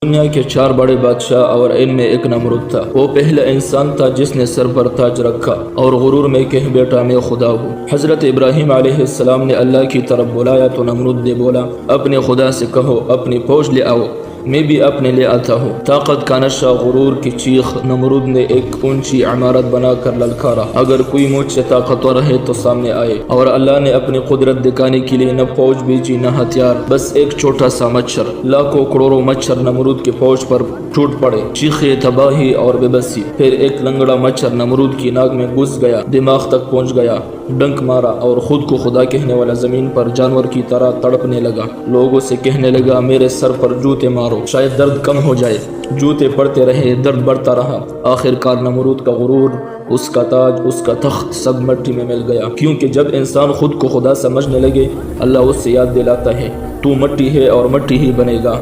दुनिया के 4 बड़े बादशाह और इनमें एक नमरूद था। वो पहला इंसान था जिसने सर पर ताज रखा और गुरूर में कह बेटा मैं खुदा हूँ। हजरत इब्राहिम अलैहिस्सलाम ने अल्लाह की तरफ बुलाया तो नमरूद ने बोला अपने खुदा से कहो अपनी फौज ले आओ, मैं भी अपने ले आता हूँ। ताकत का नशा गुरूर की चीख। नमरूद ने एक ऊंची इमारत बनाकर ललकारा, अगर कोई मुझसे ताकतवर है तो सामने आए। और अल्लाह ने अपनी कुदरत दिखाने के लिए न फौज भेजी न हथियार, बस एक छोटा सा मच्छर। लाखों करोड़ों मच्छर नमरूद की फौज पर टूट पड़े, चीखे तबाही और बेबसी। फिर एक लंगड़ा मच्छर नमरूद की नाक में घुस गया, दिमाग तक पहुंच गया, डंक मारा और खुद को खुदा कहने वाला जमीन पर जानवर की तरह तड़पने लगा। लोगों से कहने लगा मेरे सर पर जूते मारो, शायद दर्द कम हो जाए। जूते पड़ते रहे, दर्द बढ़ता रहा। आखिरकार नमरूद का गुरूर, उसका ताज, उसका तख्त सब मिट्टी में मिल गया। क्योंकि जब इंसान खुद को खुदा समझने लगे, अल्लाह उससे याद दिलाता है तू मिट्टी है और मिट्टी ही बनेगा।